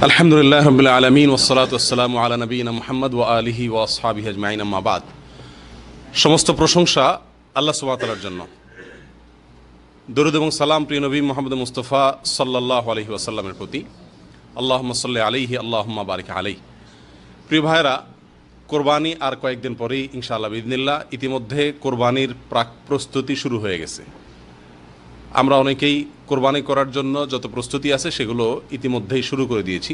আলহামদুলিল্লাহ রাব্বিল আলামিন ওয়াসসালাতু ওয়াসসালামু আলা নবিয়িনা মুহাম্মদ ওয়া আলিহি ওয়া আসহাবিহি আজমাইন, আম্মা বাদ। সমস্ত প্রশংসা আল্লাহ সুবহানাহু ওয়া তাআলার জন্য। দরুদ এবং সালাম প্রিয় নবী মুহাম্মদ মুস্তাফা সাল্লাল্লাহু আলাইহি ওয়াসাল্লামের প্রতি। আল্লাহুম্মা সাল্লি আলাইহি আল্লাহুম্মা বারিক আলাইহি। প্রিয় ভাইরা, কোরবানি আর কয়েকদিন পরেই ইনশাআল্লাহ বিইذনিল্লাহ। ইতিমধ্যে কোরবানির প্রাক প্রস্তুতি শুরু হয়ে গেছে। আমরা অনেকেই কোরবানি করার জন্য যত প্রস্তুতি আছে সেগুলো ইতিমধ্যেই শুরু করে দিয়েছি।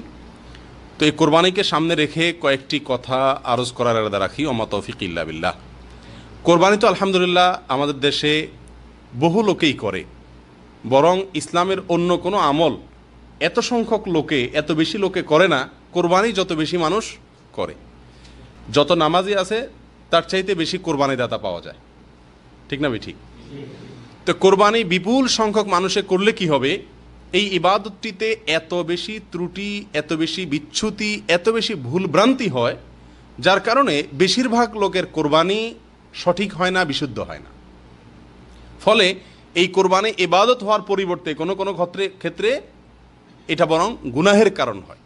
তো এই কোরবানিকে সামনে রেখে কয়েকটি কথা আরজ করার ইরাদা রাখি। ওমা তৌফিক ইল্লা বিল্লাহ। কোরবানি তো আলহামদুলিল্লাহ আমাদের দেশে বহু লোকেই করে, বরং ইসলামের অন্য কোনো আমল এত সংখ্যক লোকে, এত বেশি লোকে করে না, কোরবানি যত বেশি মানুষ করে। যত নামাজি আছে তার চাইতে বেশি কোরবানি দাতা পাওয়া যায়, ঠিক না? ঠিক। তো কোরবানি বিপুল সংখ্যক মানুষে করলে কি হবে, এই ইবাদতটিতে এত বেশি ত্রুটি, এত বেশি বিচ্যুতি, এত বেশি ভুলভ্রান্তি হয়, যার কারণে বেশিরভাগ লোকের কোরবানি সঠিক হয় না, বিশুদ্ধ হয় না। ফলে এই কোরবানি ইবাদত হওয়ার পরিবর্তে কোনো কোনো ক্ষেত্রে এটা বরং গুনাহের কারণ হয়।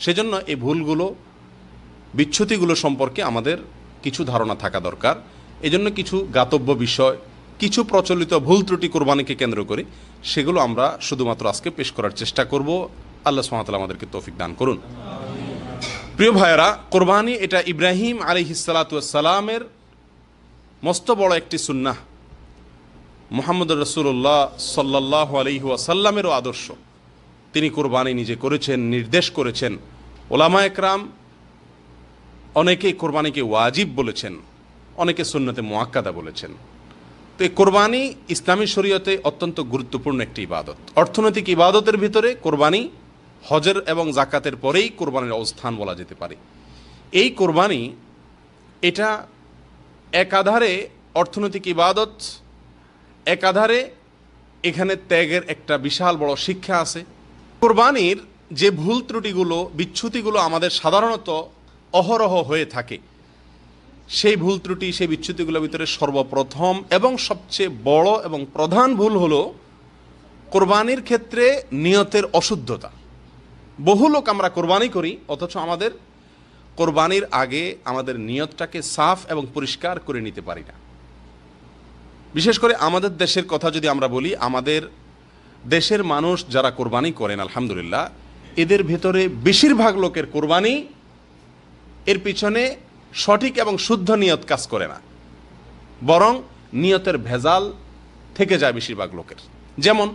সেজন্য এই ভুলগুলো, বিচ্যুতিগুলো সম্পর্কে আমাদের কিছু ধারণা থাকা দরকার। এজন্য কিছু জ্ঞাতব্য বিষয়, কিছু প্রচলিত ভুল ত্রুটি কোরবানিকে কেন্দ্র করে, সেগুলো আমরা শুধুমাত্র আজকে পেশ করার চেষ্টা করব। আল্লাহ সুবহানাহু ওয়া তাআলা আমাদেরকে তৌফিক দান করুন। প্রিয় ভাইয়েরা, কোরবানি এটা ইব্রাহিম আলাইহিস সালাতু ওয়াস সালামের মস্ত বড় একটি সুন্নাহ। মুহাম্মদুর রাসূলুল্লাহ সাল্লাল্লাহু আলাইহি ওয়াসাল্লামেরও আদর্শ। তিনি কোরবানি নিজে করেছেন, নির্দেশ করেছেন। ওলামা একরাম অনেকেই কোরবানিকে ওয়াজিব বলেছেন, অনেকে সুন্নতে মুআক্কাদা বলেছেন। তো এই কোরবানি ইসলামী শরীয়তে অত্যন্ত গুরুত্বপূর্ণ একটি ইবাদত। অর্থনৈতিক ইবাদতের ভিতরে কোরবানি হজের এবং জাকাতের পরেই কোরবানির অবস্থান বলা যেতে পারে। এই কোরবানি এটা একাধারে অর্থনৈতিক ইবাদত, একাধারে এখানে ত্যাগের একটা বিশাল বড় শিক্ষা আছে। কোরবানির যে ভুল ত্রুটিগুলো, বিচ্যুতিগুলো আমাদের সাধারণত অহরহ হয়ে থাকে, সেই ভুল ত্রুটি, সেই বিচ্যুতিগুলোর ভিতরে সর্বপ্রথম এবং সবচেয়ে বড় এবং প্রধান ভুল হলো কোরবানির ক্ষেত্রে নিয়তের অশুদ্ধতা। বহু লোক আমরা কোরবানি করি, অথচ আমাদের কোরবানির আগে আমাদের নিয়তটাকে সাফ এবং পরিষ্কার করে নিতে পারি না। বিশেষ করে আমাদের দেশের কথা যদি আমরা বলি, আমাদের দেশের মানুষ যারা কোরবানি করেন আলহামদুলিল্লাহ, এদের ভেতরে বেশিরভাগ লোকের কোরবানি এর পিছনে সঠিক এবং শুদ্ধ নিয়ত কাজ করে না, বরং নিয়তের ভেজাল থেকে যায় বেশিরভাগ লোকের। যেমন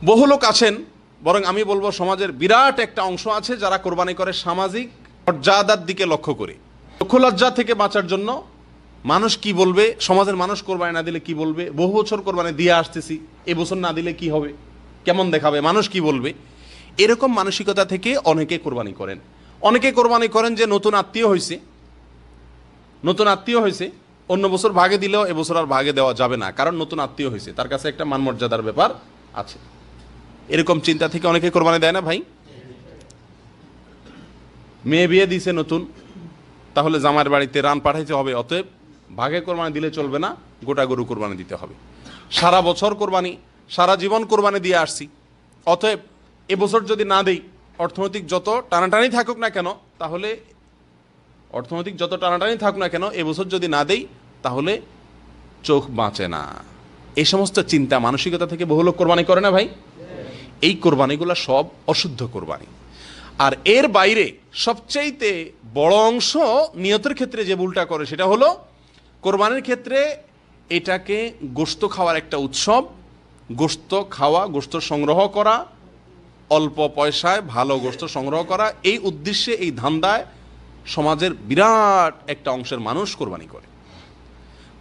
বহু লোক আছেন, বরং আমি বলবো সমাজের বিরাট একটা অংশ আছে যারা কোরবানি করে সামাজিক মর্যাদার দিকে লক্ষ্য করে, লজ্জা থেকে বাঁচার জন্য। মানুষ কি বলবে, সমাজের মানুষ কোরবানি না দিলে কি বলবে, বহু বছর কোরবানি দিয়ে আসতেছি, এবছর না দিলে কি হবে, কেমন দেখাবে, মানুষ কি বলবে, এরকম মানসিকতা থেকে অনেকে কোরবানি করেন। অনেকে কোরবানি করেন যে নতুন আত্মীয় হয়েছে, অন্য বছর ভাগে দিলেও এবছর আর ভাগে দেওয়া যাবে না, কারণ নতুন আত্মীয় হয়েছে, তার কাছে একটা মান মর্যাদার ব্যাপার আছে। এরকম চিন্তা থেকে অনেকে কোরবানি দেয় না ভাই। মেয়ে বিয়ে দিয়েছে নতুন, তাহলে জামাইয়ের বাড়িতে রান পাঠাইতে হবে, অতএব ভাগে কোরবানি দিলে চলবে না, গোটা গরু কোরবানি দিতে হবে। সারা বছর কোরবানি, সারা জীবন কোরবানি দিয়ে আসছি, অতএব এবছর যদি না দেই, অর্থনৈতিক যত টানাটানি থাকুক না কেন, এবছর যদি না দেই তাহলে চোখ বাঁচে না। এই সমস্ত চিন্তা মানসিকতা থেকে বহু লোক কোরবানি করে না ভাই। এই কোরবানিগুলো সব অশুদ্ধ কোরবানি। আর এর বাইরে সবচাইতে বড় অংশ নিয়তের ক্ষেত্রে যে ভুলটা করে, সেটা হলো কোরবানির ক্ষেত্রে এটাকে গোশত খাওয়ার একটা উৎসব, গোশত খাওয়া, গোশত সংগ্রহ করা, অল্প পয়সায় ভালো গোশত সংগ্রহ করা, এই উদ্দেশ্যে, এই ধান্দায় সমাজের বিরাট একটা অংশের মানুষ কোরবানি করে।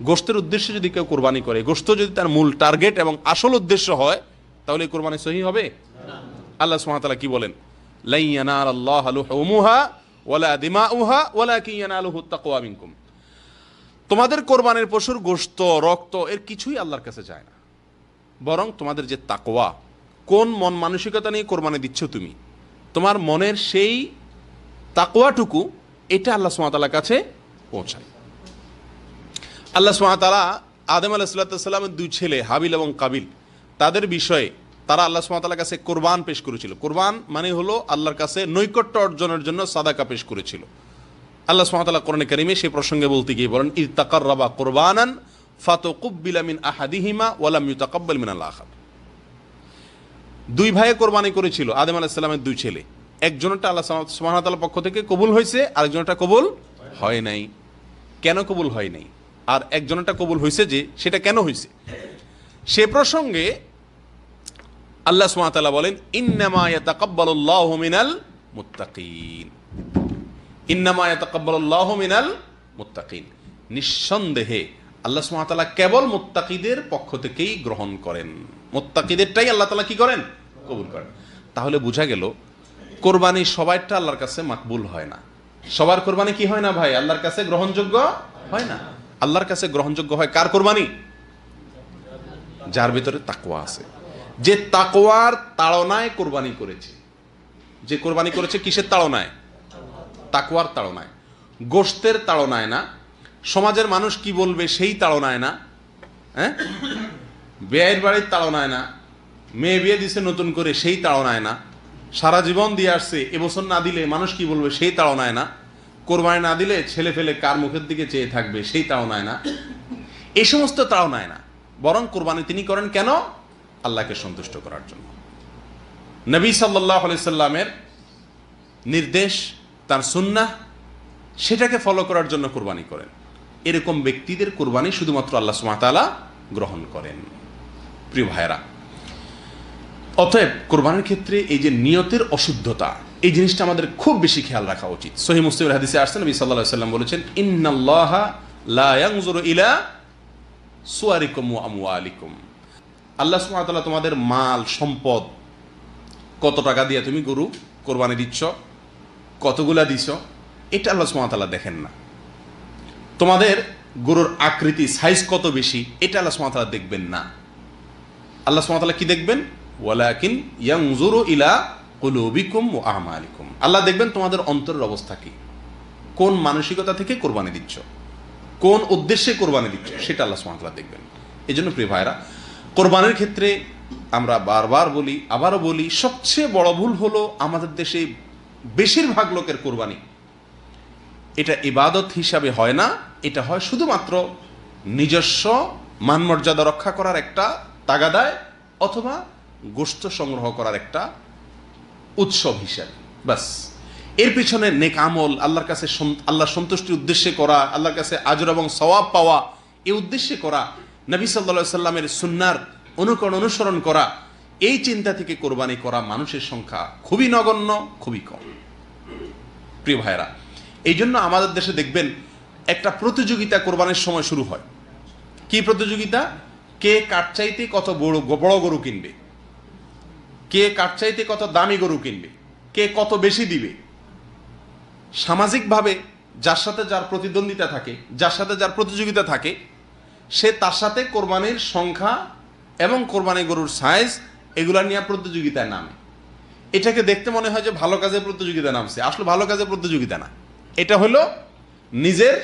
গোশতের উদ্দেশ্যে যদি কেউ কোরবানি করে, গোশত যদি তার মূল টার্গেট এবং আসল উদ্দেশ্য হয়, তাহলে এই কোরবানি সহি হবে? আল্লাহ সুবহানাহু ওয়া তাআলা কি বলেন? লা ইয়ানালাল্লাহু লুহুমুহা ওয়ালা দিমাউহা ওয়ালাকিন ইয়ানালুহু তাকওয়া মিনকুম। তোমাদের কোরবানির পশুর গোশত, রক্ত এর কিছুই আল্লাহর কাছে যায় না, বরং তোমাদের যে তাকওয়া, কোন মন মানসিকতা নিয়ে কোরবানি দিচ্ছ তুমি, তোমার মনের সেই তাকওয়াটুকু, এটা আল্লাহ সুবহানাহু ওয়া তাআলার কাছে পৌঁছায়। আল্লাহ সুবহানাহু ওয়া তাআলা আদম আলাইহিস সালামের দুই ছেলে হাবিল এবং কাবিল, তাদের বিষয়ে তারা আল্লাহ সুবহানাহু ওয়া তাআলার কাছে কোরবান পেশ করেছিল। কোরবান মানে হলো আল্লাহর কাছে নৈকট্য অর্জনের জন্য সাদাকা পেশ করেছিল। আল্লাহ সুবহানাহু ওয়া তাআলা কোরআনে কারিমে সেই প্রসঙ্গে বলতে গিয়ে বলেন, ইয তাকাররাবা কুরবানান ফাতুকুব্বিলা মিন আহাদিহিমা ওয়া লাম ইউতাকাব্বাল মিনাল আখার। দুই ভাইয়ে কোরবানি করেছিল, আদম আলাইহিস সালামের দুই ছেলে। একজনটা আল্লাহ সুবহানাহু ওয়া তাআলার পক্ষ থেকে কবুল হয়েছে, আরেকজনটা কবুল হয় নাই। কেন কবুল হয় নাই? আর একজনটা কবুল হয়েছে যে, সেটা কেন হয়েছে সে প্রসঙ্গে আল্লাহ সুবহানাহু ওয়া তাআলা বলেন, ইন্নামা ইয়াতাকাব্বালুল্লাহু মিনাল মুত্তাকিন। ইন্নামা ইয়াতাকাব্বালুল্লাহু মিনাল মুত্তাকিন, নিঃসন্দেহে আল্লাহ সুবহানাহু ওয়া তাআলা কেবল মুত্তাকিদের পক্ষ থেকেই গ্রহণ করেন। মুত্তাকিদেরটাই আল্লাহ তাআলা কি করেন? কবুল করেন। তাহলে বোঝা গেল কোরবানি সবাইটা আল্লাহর কাছে মাকবুল হয় না। সবার কোরবানি কি হয় না ভাই? আল্লাহর কাছে গ্রহণযোগ্য হয় না। আল্লাহর কাছে গ্রহণযোগ্য হয় কার কোরবানি? যার ভিতরে তাকওয়া আছে, যে তাকওয়ার তাড়নায় কোরবানি করেছে। যে কোরবানি করেছে কিসের তাড়নায়? তাকওয়ার তাড়নায়, গোশতের তাড়নায় না, সমাজের মানুষ কি বলবে সেই তাড়নায় না, হ্যাঁ, বিয়ের বাড়ির তাড়নায় না, মেয়ে বিয়ে দিছে নতুন করে সেই তাড়নায় না, সারা জীবন দিয়ে আসছে এবছর না দিলে মানুষ কি বলবে সেই তাড়নায় না, কোরবানি না দিলে ছেলে ফেলে কার মুখের দিকে চেয়ে থাকবে সেই তাড়নায় না, এই সমস্ত তাড়নায় না। বরং কোরবানি তিনি করেন কেন? আল্লাহকে সন্তুষ্ট করার জন্য। নবী সাল্লাল্লাহু আলাইহি সাল্লামের নির্দেশ, তার সুন্নাহ, সেটাকে ফলো করার জন্য কোরবানি করেন। এরকম ব্যক্তিদের কোরবানি শুধুমাত্র আল্লাহ সুবহানাহু ওয়া তাআলা গ্রহণ করেন। প্রিয় ভাইরা, অতএব কোরবানির ক্ষেত্রে এই যে নিয়তের অশুদ্ধতা, এই জিনিসটা আমাদের খুব বেশি খেয়াল রাখা উচিত। সহিহ মুসলিমের হাদিসে আসছে, নবী সাল্লাল্লাহু আলাইহি সাল্লাম বলেছেন, ইন্নাল্লাহা লা ইয়ানজুরু ইলা সুওয়ারিকুম ওয়া আমওয়ালিকুম। আল্লাহ সুবহানাহু ওয়া তাআলা তোমাদের মাল সম্পদ, কত টাকা দিয়ে তুমি গরু কোরবানি দিচ্ছ, কতগুলা দিছ, এটা আল্লাহ সুবহানাহু ওয়া তাআলা দেখেন না। তোমাদের গরুর আকৃতি, সাইজ কত বেশি, এটা আল্লাহ সুবহানাহু ওয়া তাআলা দেখবেন না। আল্লাহ সুবহানাহু ওয়া তাআলা কি দেখবেন? ওয়ালাকিন ইয়ানজুরু ইলা কুলুবিকুম ওয়া আমালিকুম। আল্লাহ দেখবেন তোমাদের অন্তরের অবস্থা কি, কোন মানসিকতা থেকে কোরবানি দিচ্ছ, কোন উদ্দেশ্যে কোরবানি দিচ্ছ, সেটা আল্লাহ সুবহানাহু ওয়া তাআলা দেখবেন। এই জন্য প্রিয় ভাইরা, কোরবানির ক্ষেত্রে আমরা বারবার বলি, আবারও বলি, সবচেয়ে বড় ভুল হলো আমাদের দেশে বেশিরভাগ লোকের কোরবানি এটা ইবাদত হিসাবে হয় না, এটা হয় শুধুমাত্র নিজস্ব মানমর্যাদা রক্ষা করার একটা তাগাদায়, অথবা গোশত সংগ্রহ করার একটা উৎসব হিসাবে, বাস। এর পিছনে নেক আমল, আল্লাহর কাছে আল্লাহ সন্তুষ্টির উদ্দেশ্যে করা, আল্লাহর কাছে আজর এবং সওয়াব পাওয়া, এই উদ্দেশ্যে করা, নবী সাল্লাল্লাহু আলাইহি সাল্লামের সুন্নাহর অনুসরণ করা, এই চিন্তা থেকে কোরবানি করা মানুষের সংখ্যা খুবই নগণ্য, খুবই কম। প্রিয় ভাইরা, এই জন্য আমাদের দেশে দেখবেন একটা প্রতিযোগিতা কোরবানির সময় শুরু হয়। কি প্রতিযোগিতা? কে কার চাইতে কত বড় গরু কিনবে, কে কার চাইতে কত দামি গরু কিনবে, কে কত বেশি দিবে। সামাজিকভাবে যার সাথে যার প্রতিদ্বন্দ্বিতা থাকে, যার সাথে যার প্রতিযোগিতা থাকে, সে তার সাথে কোরবানির সংখ্যা এবং কোরবানি গরুর সাইজ এগুলা নিয়ে প্রতিযোগিতায় নামে। এটাকে দেখতে মনে হয় যে ভালো কাজে প্রতিযোগিতা নামছে, আসলে ভালো কাজে প্রতিযোগিতা না। এটা হলো নিজের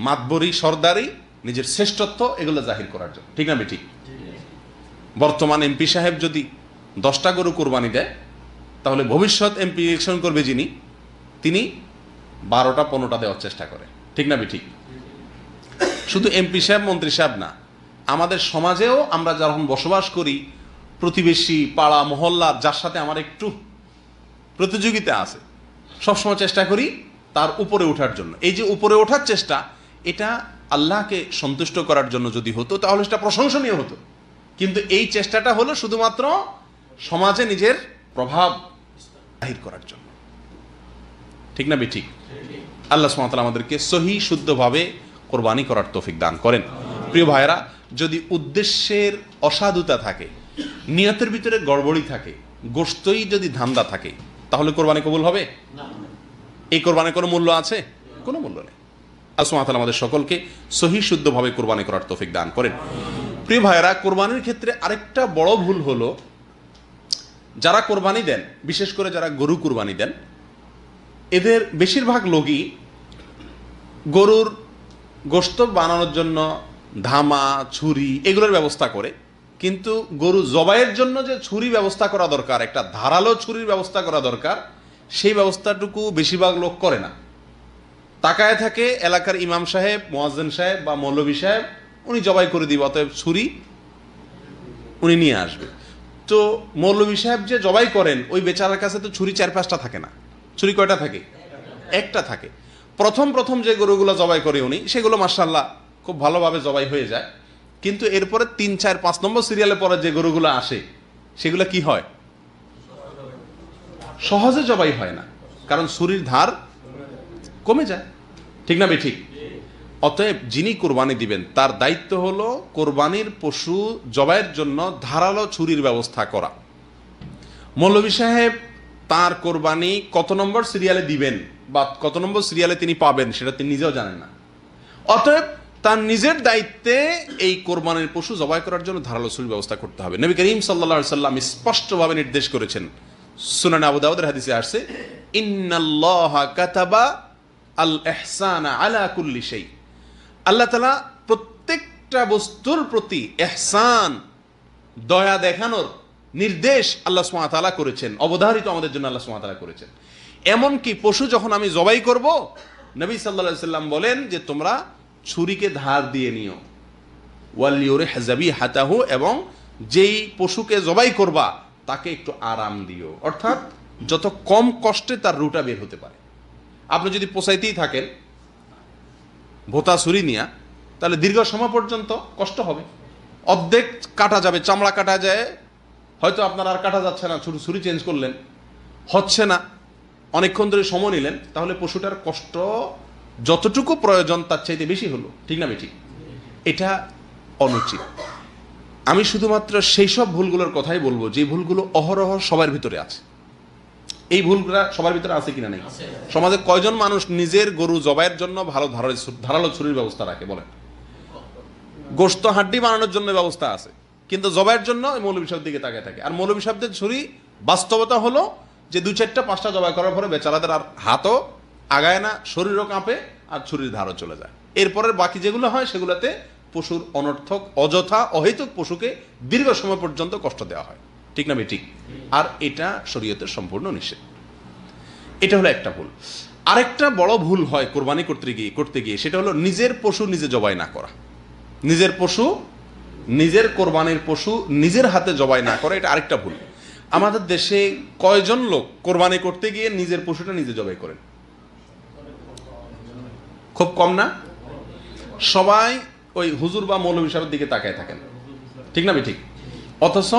মাতবরি, সরদারি, নিজের শ্রেষ্ঠত্ব এগুলো জাহির করার জন্য, ঠিক না বেঠিক? বর্তমান এমপি সাহেব যদি 10টা গরু কোরবানি দেয়, তাহলে ভবিষ্যৎ এমপি ইলেকশন করবে যিনি, তিনি 12টা 15টা দেওয়ার চেষ্টা করে, ঠিক না বেঠিক? শুধু এমপি সাহেব, মন্ত্রী সাহেব না, আমাদের সমাজেও আমরা যখন বসবাস করি, প্রতিবেশী, পাড়া, মহল্লা, যার সাথে আমার একটু প্রতিযোগিতা আছে, সবসময় চেষ্টা করি তার উপরে ওঠার জন্য। এই যে উপরে ওঠার চেষ্টা, এটা আল্লাহকে সন্তুষ্ট করার জন্য যদি হতো তাহলে সেটা প্রশংসনীয় হতো। কিন্তু এই চেষ্টাটা হলো শুধুমাত্র সমাজে নিজের প্রভাব জাহির করার জন্য, ঠিক না বেঠিক? আল্লাহ সুবহানাহু ওয়া তাআলা আমাদেরকে সহি শুদ্ধভাবে কোরবানি করার তৌফিক দান করেন। প্রিয় ভাইরা, যদি উদ্দেশ্যের অসাধুতা থাকে, নিয়তের ভিতরে গড়বড়ি থাকে, গোশতই যদি ধান্দা থাকে, তাহলে কোরবানি কবুল হবে না। এই কোরবানির কোনো মূল্য আছে? কোনো মূল্য নেই। আল্লাহ সুবহানাহু ওয়া তাআলা আমাদের সকলকে সহি শুদ্ধভাবে কোরবানি করার তৌফিক দান করেন। প্রিয় ভাইরা, কোরবানির ক্ষেত্রে আরেকটা বড় ভুল হলো, যারা কোরবানি দেন, বিশেষ করে যারা গরু কোরবানি দেন, এদের বেশিরভাগ লোকই গরুর গোশত বানানোর জন্য ধামা, ছুরি এগুলোর ব্যবস্থা করে, কিন্তু গরু জবাইয়ের জন্য যে ছুরি ব্যবস্থা করা দরকার, একটা ধারালো ছুরির ব্যবস্থা করা দরকার, সেই ব্যবস্থাটুকু বেশিরভাগ লোক করে না। তাকায় থাকে এলাকার ইমাম সাহেব, মুয়াজ্জিন সাহেব বা মৌলভী সাহেব, উনি জবাই করে দিবে, অতএব ছুরি উনি নিয়ে আসবে। তো মৌলভী সাহেব যে জবাই করেন ওই বেচারার কাছে তো ছুরি 4-5টা থাকে না। ছুরি কয়টা থাকে? একটা থাকে। প্রথম প্রথম যে গরুগুলো জবাই করে উনি, সেগুলো মাশাআল্লাহ খুব ভালোভাবে জবাই হয়ে যায়। কিন্তু এরপরে 3, 4, 5 নম্বর সিরিয়ালে পরে যে গরুগুলো আসে সেগুলো কি হয়? সহজে জবাই হয় না, কারণ ছুরির ধার কমে যায়। ঠিক না বেঠিক? অতএব যিনি কোরবানি দিবেন তার দায়িত্ব হলো কোরবানির পশু জবাইয়ের জন্য ধারালো ছুরির ব্যবস্থা করা। মৌলভী সাহেব তার কোরবানি কত নম্বর সিরিয়ালে দিবেন বা কত নম্বর সিরিয়ালে তিনি পাবেন সেটা তিনি নিজেও জানেন না। অতএব তার নিজের দায়িত্বে এই কোরবানির পশু জবাই করার জন্য ধারালো ছুরির ব্যবস্থা করতে হবে। নবী করিম সাল্লাল্লাহু আলাইহি সাল্লাম স্পষ্টভাবে নির্দেশ করেছেন, সুনান আবু দাউদের হাদিসে আসছে, ইন্নাল্লাহা কাতাবা আল ইহসানা আলা কুল্লি শাই। আল্লাহ তাআলা প্রত্যেকটা বস্তুর প্রতি ইহসান, দয়া দেখানোর নির্দেশ আল্লাহ সুবহানাহু ওয়া তাআলা করেছেন, অবধারিত আমাদের জন্য আল্লাহ সুবহানাহু ওয়া তাআলা করেছেন। এমনকি পশু যখন আমি জবাই করব, নবী সাল্লাল্লাহু আলাইহি সাল্লাম বলেন যে তোমরা ছুরিকে ধার দিয়ে নিও, ওয়ালিউরিহ যাবিহাতাহু, এবং যেই পশুকে জবাই করবা তাকে একটু আরাম দিও, অর্থাৎ যত কম কষ্টে তার রুটা বের হতে পারে। আপনি যদি পোষাইতেই থাকেন ভোতা ছুরি নিয়া, তাহলে দীর্ঘ সময় পর্যন্ত কষ্ট হবে। অর্ধেক কাটা যাবে, চামড়া কাটা যায়, হয়তো আপনার আর কাটা যাচ্ছে না, ছুরি চেঞ্জ করলেন, হচ্ছে না, অনেকক্ষণ ধরে সময় নিলেন, তাহলে পশুটার কষ্ট যতটুকু প্রয়োজন তার চাইতে বেশি হলো। ঠিক না বেঠিক? এটা অনুচিত। আমি শুধুমাত্র সেই সব ভুলগুলোর কথাই বলবো যে ভুলগুলো অহরহ সবার ভিতরে আছে। এই ভুলগুলো সবার ভিতরে আছে কিনা নেই? সমাজে কয়জন মানুষ নিজের গরু জবাইয়ের জন্য ভালো ধারালো ছুরির ব্যবস্থা রাখে বলেন? গোশত হাড্ডি বানানোর জন্য ব্যবস্থা আছে, কিন্তু জবাইয়ের জন্য মৌলভী সাহেবের দিকে তাকায় থাকে। আর মৌলভী সাহেবদের ছুরি বাস্তবতা হলো যে 2, 4টা 5টা জবাই করার পরে বেচারাদের আর হাতও আগায় না, শরীরও কাঁপে, আর ছুরির ধারও চলে যায়। এরপরের বাকি যেগুলো হয় সেগুলোতে পশুর অনর্থক, অযথা, অহেতুক পশুকে দীর্ঘ সময় পর্যন্ত কষ্ট দেওয়া হয়। ঠিক না বেঠিক? আর এটা শরীয়তের সম্পূর্ণ নিষেধ। এটা হলো একটা ভুল। আরেকটা বড় ভুল হয় কোরবানি করতে গিয়ে, সেটা হলো নিজের পশু নিজে জবাই না করা। নিজের পশু, নিজের কোরবানির পশু নিজের হাতে জবাই না করা, এটা আরেকটা ভুল। আমাদের দেশে কয়জন লোক কোরবানি করতে গিয়ে নিজের পশুটা নিজে জবাই করেন? খুব কম না? সবাই ওই হুজুর বা মৌলভী সাহেবের দিকে তাকায় থাকেন। ঠিক না বেঠিক? অথচ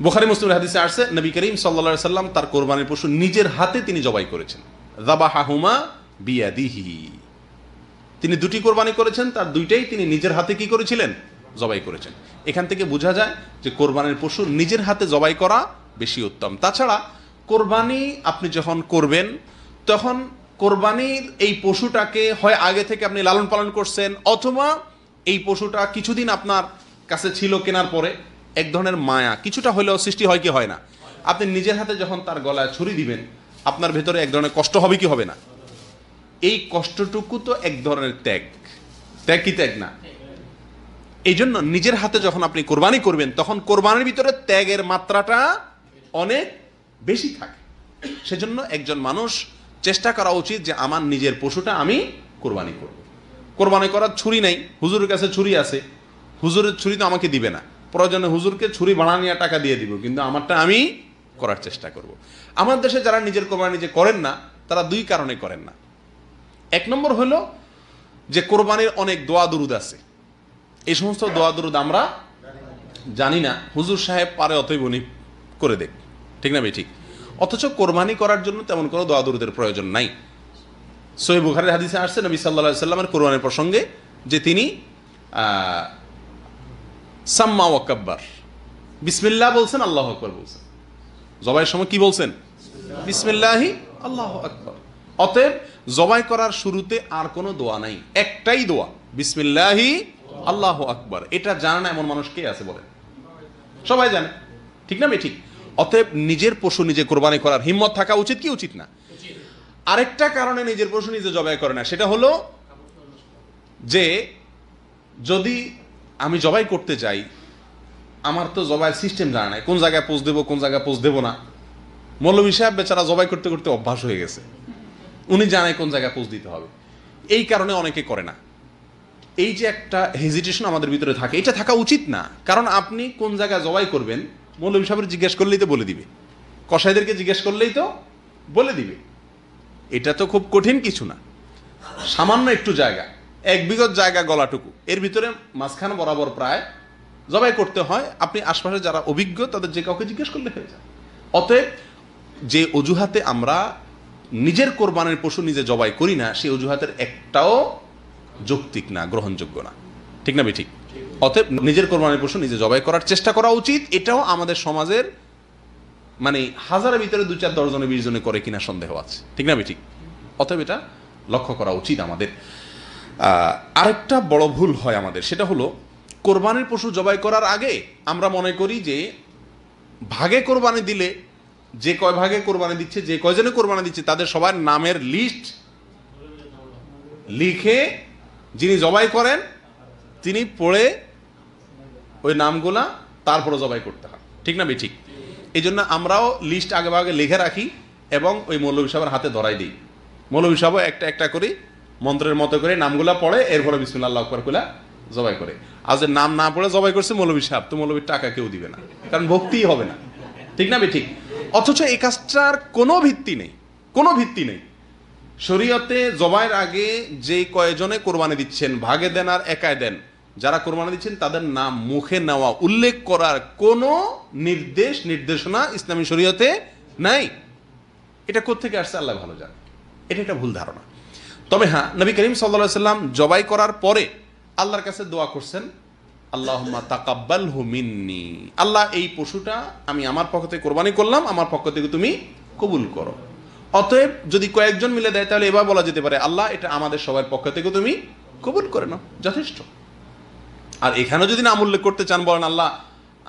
বুখারী মুসলিমের হাদিসে আসছে নবী করিম সাল্লাল্লাহু আলাইহি সাল্লাম তার কোরবানির পশু নিজের হাতে তিনি জবাই করেছেন। যাবাহাহুমা বিয়াদিহি। তিনি 2টি কোরবানি করেছেন, তার 2টাই তিনি নিজের হাতে কি করেছিলেন? জবাই করেছেন। এখান থেকে বোঝা যায় যে কোরবানির পশু নিজের হাতে জবাই করা বেশি উত্তম। তাছাড়া কোরবানি আপনি যখন করবেন তখন কোরবানির এই পশুটাকে হয় আগে থেকে আপনি লালন পালন করছেন, অথবা এই পশুটা কিছুদিন আপনার কাছে ছিল, কেনার পরে এক ধরনের মায়া কিছুটা হলেও সৃষ্টি হয় কি হয় না? আপনি নিজের হাতে যখন তার গলায় ছুরি দিবেন, আপনার ভেতরে এক ধরনের কষ্ট হবে কি হবে না? এই কষ্টটুকু তো এক ধরনের ত্যাগ। ত্যাগ কি ত্যাগ না? এই জন্য নিজের হাতে যখন আপনি কোরবানি করবেন তখন কোরবানির ভিতরে ত্যাগের মাত্রাটা অনেক বেশি থাকে। সেজন্য একজন মানুষ চেষ্টা করা উচিত যে আমার নিজের পশুটা আমি কোরবানি করব। কোরবানি করার ছুরি নাই, হুজুরের কাছে ছুরি আছে, হুজুরের ছুরি তো আমাকে দিবে না, প্রয়োজনে হুজুরকে ছুরি বানানিয়া টাকা দিয়ে দিব, কিন্তু আমারটা আমি করার চেষ্টা করব। আমার দেশে যারা নিজের কোরবানি নিজে করেন না, তারা 2 কারণে করেন না। 1 নম্বর হলো যে কোরবানির অনেক দোয়া দুরুদ আছে, এই সমস্ত দোয়া দুরুদ আমরা জানি না, হুজুর সাহেব পারে অতএব উনি করে দেখ। ঠিক না বেঠিক? অথচ কোরবানি করার জন্য তেমন কোনো দোয়া দুরুদের প্রয়োজন নাই। সহিহ বুখারীর হাদিসে আসছে নবী সাল্লাল্লাহু আলাইহি সাল্লামের কোরবানির প্রসঙ্গে যে তিনি সাম্মা ওয়া কাব্বার, বিসমিল্লাহ বলছেন, আল্লাহু আকবার বলছেন। জবাইয়ের সময় কি বলছেন? বিসমিল্লাহি আল্লাহু আকবার। অতএব জবাই করার শুরুতে আর কোনো দোয়া নাই, একটাই দোয়া, বিসমিল্লাহি আল্লাহু আকবার। এটা জানা না এমন মানুষ কে আছে বলেন? সবাই জানে। ঠিক না বেঠিক? অতএব নিজের পশু নিজে কোরবানি করার হিম্মত থাকা উচিত কি উচিত না? আরেকটা কারণে নিজের পশু নিজে জবাই করে না, সেটা হলো যে যদি আমি জবাই করতে যাই আমার তো জবাইয়ের সিস্টেম জানা নাই, কোন জায়গায় পোজ দেবো কোন জায়গায় পোজ দেবো না। মৌলভী সাহেব বেচারা জবাই করতে করতে অভ্যাস হয়ে গেছে, উনি জানায় কোন জায়গায় পোজ দিতে হবে। এই কারণে অনেকে করে না। এই যে একটা হেজিটেশন আমাদের ভিতরে থাকে, এটা থাকা উচিত না। কারণ আপনি কোন জায়গায় জবাই করবেন মৌলভী সাহেবের জিজ্ঞেস করলেই তো বলে দিবে, কসাইদেরকে জিজ্ঞেস করলেই তো বলে দিবে। এটা তো খুব কঠিন কিছু না, সামান্য একটু জায়গা, 1 বিঘত জায়গা গলাটুকু, এর ভিতরে মাঝখান বরাবর প্রায় জবাই করতে হয়। আপনি আশপাশে যারা অভিজ্ঞ তাদের যে কাউকে জিজ্ঞেস করলে হয়ে যায়। অতএব যে অজুহাতে আমরা নিজের কোরবানির পশু নিজে জবাই করি না, সেই অজুহাতের একটাও যৌক্তিক না, গ্রহণযোগ্য না। ঠিক না ঠিক? অতএব নিজের কোরবানির পশু নিজে জবাই করার চেষ্টা করা উচিত। এটাও আমাদের সমাজের মানে হাজারের ভিতরে 2-4-10 জনে 20 জনে করে কিনা সন্দেহ আছে। ঠিক না ঠিক? অতএব এটা লক্ষ্য করা উচিত আমাদের। আরেকটা বড় ভুল হয় আমাদের, সেটা হলো কোরবানির পশু জবাই করার আগে আমরা মনে করি যে ভাগে কোরবানি দিলে, যে কয় ভাগে কোরবানি দিচ্ছে, যে কয়জনে কোরবানি দিচ্ছে তাদের সবার নামের লিস্ট লিখে যিনি জবাই করেন তিনি পড়ে ওই নামগুলা তারপরে জবাই করতে হয়। ঠিক না ঠিক? এই জন্য আমরাও লিস্ট আগে ভাগে লিখে রাখি এবং ওই মৌলভী সাহেবের হাতে ধরাই দিই। মৌলভী সাহেব একটা একটা করে মন্ত্রের মতো করে নামগুলা পড়ে, এরপরে বিসমিল্লাহ আল্লাহু আকবার কইলা জবাই করে। আর যে নাম না পড়ে জবাই করছে মৌলভী সাহেব, তো মৌলভীর টাকা কেউ দিবে না, কারণ ভক্তিই হবে না। ঠিক না ঠিক? অথচ এই কাজটার কোনো ভিত্তি নেই, কোনো ভিত্তি নেই। শরীয়তে জবাইয়ের আগে যে কয়জনে কোরবানি দিচ্ছেন ভাগে দেন আর একাই দেন, যারা কোরবানি দিচ্ছেন তাদের নাম মুখে নেওয়া, উল্লেখ করার কোনো নির্দেশনা ইসলামী শরীয়তে নাই। এটা কোত্থেকে আসছে আল্লাহ ভালো জানে, এটা একটা ভুল ধারণা। তবে হ্যাঁ, নবী করিম সাল্লাল্লাহু আলাইহি সাল্লাম জবাই করার পরে আল্লাহর কাছে দোয়া করছেন, আল্লাহুম্মা তাকাব্বালহু মিন্নি, আল্লাহ এই পশুটা আমি আমার পক্ষ থেকে কোরবানি করলাম, আমার পক্ষ থেকে তুমি কবুল করো। অতএব যদি কয়েকজন মিলে দেয় তাহলে এবার বলা যেতে পারে আল্লাহ এটা আমাদের সবার পক্ষ থেকে তুমি কবুল করে নাও, যথেষ্ট। আর এখানে যদি নাম উল্লেখ করতে চান বলেন আল্লাহ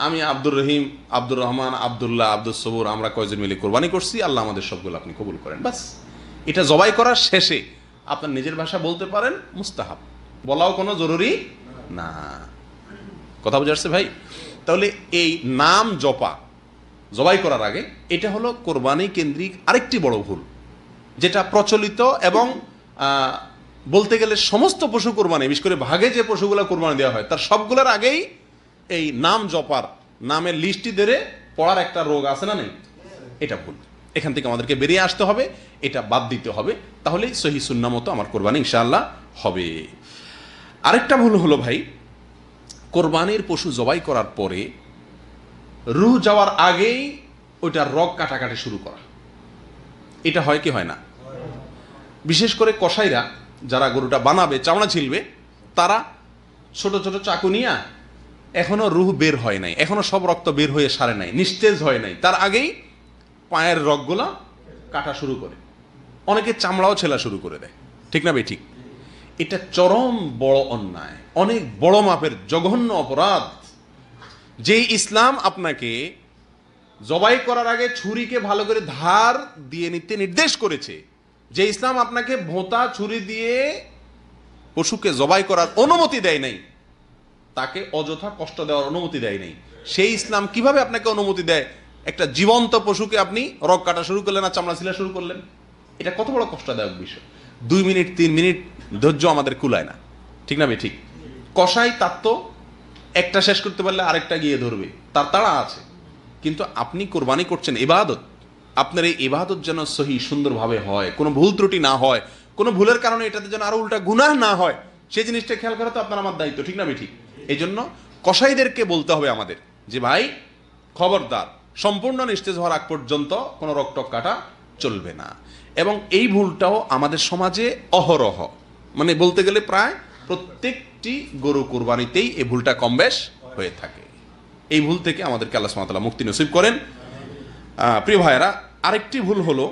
আমি আব্দুর রহিম, আব্দুর রহমান, আব্দুল্লাহ, আব্দুল সবুর, আমরা কয়েকজন মিলে কোরবানি করছি, আল্লাহ আমাদের সবগুলো আপনি কবুল করেন, বাস। এটা জবাই করার শেষে আপনার নিজের ভাষা বলতে পারেন, মুস্তাহাব, বলাও কোনো জরুরি না। কথা বুঝে আসছে ভাই? তাহলে এই নাম জপা জবাই করার আগে, এটা হলো কোরবানি কেন্দ্রিক আরেকটি বড় ভুল, যেটা প্রচলিত এবং বলতে গেলে সমস্ত পশু কোরবানি, বিশেষ করে ভাগে যে পশুগুলো কোরবানি দেওয়া হয় তার সবগুলোর আগেই এই নাম জপার, নামের লিস্টটি ধরে পড়ার একটা রোগ আছে না নেই? এটা ভুল। এখান থেকে আমাদেরকে বেরিয়ে আসতে হবে, এটা বাদ দিতে হবে, তাহলেই সহি সুন্নাহ মতো আমার কোরবানি ইনশাআল্লাহ হবে। আরেকটা ভুল হলো ভাই, কোরবানির পশু জবাই করার পরে রুহ যাওয়ার আগেই ওইটার রগ কাটাকাটি শুরু করা। এটা হয় কি হয় না? বিশেষ করে কসাইরা যারা গরুটা বানাবে, চামড়া ছিলবে, তারা ছোট ছোট চাকু নিয়ে, এখনো রুহ বের হয় নাই, এখনো সব রক্ত বের হয়ে সারে নাই, নিস্তেজ হয় নাই, তার আগেই পায়ের রগগুলা কাটা শুরু করে, অনেকে চামড়াও ছেলা শুরু করে দেয়। ঠিক না ভাই ঠিক? এটা চরম বড় অন্যায়, অনেক বড় মাপের জঘন্য অপরাধ। যে ইসলাম আপনাকে জবাই করার আগে ছুরিকে ভালো করে ধার দিয়ে নিতে নির্দেশ করেছে, যে ইসলাম আপনাকে ভোঁতা ছুরি দিয়ে পশুকে জবাই করার অনুমতি দেয় নাই, তাকে অযথা কষ্ট দেওয়ার অনুমতি দেয় নাই, সেই ইসলাম কিভাবে আপনাকে অনুমতি দেয় একটা জীবন্ত পশুকে আপনি রগ কাটা শুরু করলেন আর চামড়া ছিলা শুরু করলেন? এটা কত বড় কষ্টদায়ক বিষয়। 2 মিনিট 3 মিনিট ধৈর্য আমাদের কুলায় না। ঠিক না ভাই ঠিক? কসাই তার তো একটা শেষ করতে পারলে আরেকটা গিয়ে ধরবে, তার তাড়া আছে। কিন্তু আপনি কোরবানি করছেন ইবাদত, আপনার এই ইবাদত যেন সহি সুন্দরভাবে হয়, কোনো ভুল ত্রুটি না হয়, কোনো ভুলের কারণে এটাতে যেন আরো উল্টা গুনাহ না হয়, সেই জিনিসটা খেয়াল করা তো আপনার আমার দায়িত্ব। ঠিক না ভাই ঠিক? এই জন্য কসাইদেরকে বলতে হবে আমাদের যে ভাই খবরদার, সম্পূর্ণ নিস্তেজ হওয়ার আগ পর্যন্ত কোনো রক্তক কাটা চলবে না। এবং এই ভুলটাও আমাদের সমাজে অহরহ, মানে বলতে গেলে প্রায় প্রত্যেকটি গরু কোরবানিতেই এই ভুলটা কম বেশ হয়ে থাকে। এই ভুল থেকে আমাদেরকে আল্লাহ সুবহানাহু ওয়া তাআলা মুক্তি নসিব করেন। প্রিয় ভাইয়েরা, আরেকটি ভুল হলো,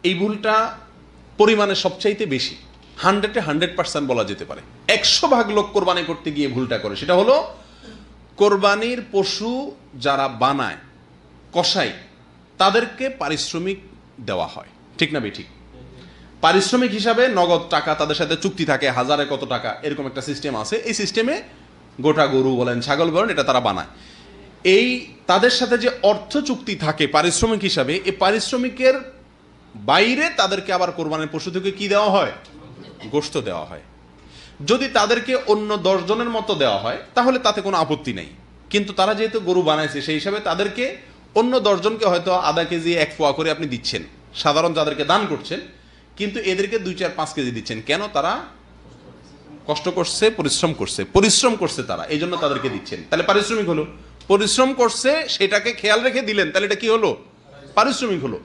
এই ভুলটা পরিমাণে সবচাইতে বেশি, 100% বলা যেতে পারে, 100 ভাগ লোক কোরবানি করতে গিয়ে ভুলটা করে। সেটা হলো কোরবানির পশু যারা বানায়, কসাই, তাদেরকে পারিশ্রমিক দেওয়া হয়। ঠিক না ঠিক? পারিশ্রমিক হিসাবে নগদ টাকা তাদের সাথে চুক্তি থাকে, 1000-এ কত টাকা, এরকম একটা সিস্টেম আছে। এই সিস্টেমে গোটা গরু বলেন, ছাগল বলেন, এটা তারা বানায়। এই তাদের সাথে যে অর্থ চুক্তি থাকে পারিশ্রমিক হিসাবে, এই পারিশ্রমিকের বাইরে তাদেরকে আবার কোরবানির পশু থেকে কি দেওয়া হয়? গোশত দেওয়া হয়। যদি তাদেরকে অন্য 10 জনের মতো দেওয়া হয় তাহলে তাতে কোনো আপত্তি নেই, কিন্তু তারা যেহেতু গরু বানাইছে সেই হিসাবে তাদেরকে অন্য 10 জনকে হয়তো আধা কেজি 1 পোয়া করে আপনি দিচ্ছেন, সাধারণ যাদেরকে দান করছেন, কিন্তু এদেরকে 2, 4, 5 কেজি দিচ্ছেন। কেন? তারা কষ্ট করছে, পরিশ্রম করছে তারা, এই জন্য তাদেরকে দিচ্ছেন। তাহলে পারিশ্রমিক হলো। পরিশ্রম করছে সেটাকে খেয়াল রেখে দিলেন, তাহলে এটা কি হলো? পারিশ্রমিক হলো।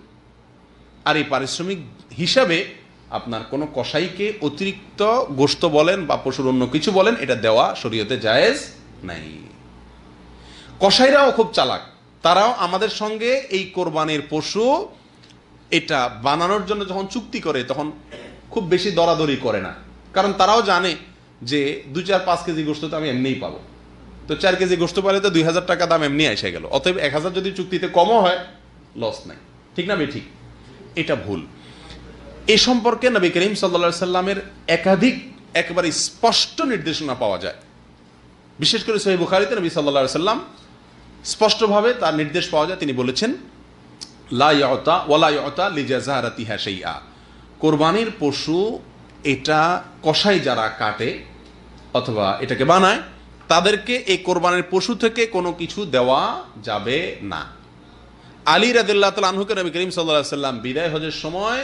আর এই পারিশ্রমিক হিসাবে আপনার কোনো কসাইকে অতিরিক্ত গোশত বলেন বা পশুর অন্য কিছু বলেন, এটা দেওয়া শরীয়তে জায়েজ নাই। কসাইরাও খুব চালাক, তারাও আমাদের সঙ্গে এই কোরবানির পশু এটা বানানোর জন্য যখন চুক্তি করে তখন খুব বেশি দরাদরি করে না, কারণ তারাও জানে যে 2, 4, 5 কেজি গোশত তো আমি এমনিই পাবো, তো 4 কেজি গোশত পালে তো 2000 টাকা দাম এমনি এসে গেল, অতএব 1000 যদি চুক্তিতে কমও হয় লস নাই। ঠিক না ঠিক? এটা ভুল। এ সম্পর্কে নবী করিম সাল্লাল্লাহু আলাইহি সাল্লামের একাধিক একেবারে স্পষ্ট নির্দেশনা পাওয়া যায়। বিশেষ করে সহিহ বুখারীতে নবী সাল্লাল্লাহু আলাইহি সাল্লাম স্পষ্টভাবে তার নির্দেশ পাওয়া যায়। তিনি বলেছেন, লা ইউতা ওয়ালা ইউতা লিজাযারাতিহা শাইআ, কোরবানির পশু এটা কসাই যারা কাটে অথবা এটাকে বানায় তাদেরকে এই কোরবানির পশু থেকে কোনো কিছু দেওয়া যাবে না। আলী রাদিয়াল্লাহু তাআলা আনহুকে নবী করিম সাল্লাল্লাহু আলাইহি সাল্লাম বিদায় হজের সময়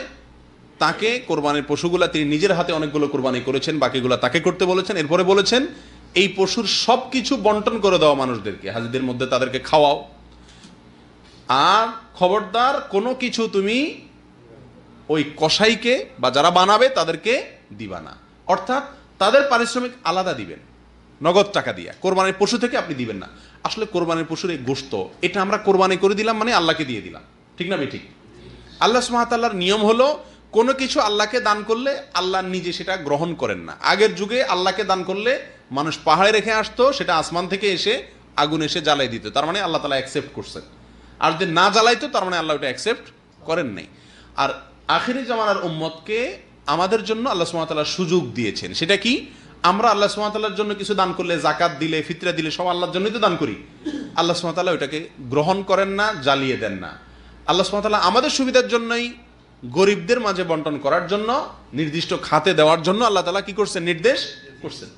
তাকে কোরবানির পশুগুলা তিনি নিজের হাতে অনেকগুলো কোরবানি করেছেন, বাকিগুলা তাকে করতে বলেছেন। এরপরে বলেছেন এই পশুর সব কিছু বন্টন করে দেওয়া মানুষদেরকে, হাজিদের মধ্যে তাদেরকে খাওয়াও, আর খবরদার কোনো কিছু তুমি ওই কসাইকে বা যারা বানাবে তাদেরকে দিবা না। অর্থাৎ তাদের পারিশ্রমিক আলাদা দিবেন, নগদ টাকা দিয়ে। কোরবানির পশু থেকে আপনি দিবেন না। আসলে কোরবানির পশুর এই গোশত এটা আমরা কোরবানি করে দিলাম মানে আল্লাহকে দিয়ে দিলাম। ঠিক না ঠিক? আল্লাহ সুবহানাহু ওয়া তাআলার নিয়ম হলো কোনো কিছু আল্লাহকে দান করলে আল্লাহ নিজে সেটা গ্রহণ করেন না। আগের যুগে আল্লাহকে দান করলে মানুষ পাহাড়ে রেখে আসতো, সেটা আসমান থেকে এসে আগুন এসে জ্বালাই দিত, তার মানে আল্লাহ তাআলা অ্যাকসেপ্ট করছেন। আর যদি না জ্বালাইতো তার মানে আল্লাহ ওটা অ্যাকসেপ্ট করেন নাই। আর আখিরি জামানার উম্মতকে আমাদের জন্য আল্লাহ সুবহানাহু ওয়া তাআলা সুযোগ দিয়েছেন। সেটা কি? আমরা আল্লাহ সুবহানাহু ওয়া তাআলার জন্য কিছু দান করলে, যাকাত দিলে, ফিতরা দিলে, সব আল্লাহর জন্যই তো দান করি। আল্লাহ সুবহানাহু ওয়া তাআলা ওটাকে গ্রহণ করেন না, জ্বালিয়ে দেন না। আল্লাহ সুবহানাহু ওয়া তাআলা আমাদের সুবিধার জন্যই গরিবদের মাঝে বন্টন করার জন্য, নির্দিষ্ট খাতে দেওয়ার জন্য আল্লাহ তাআলা কি করছেন? নির্দেশ করছেন।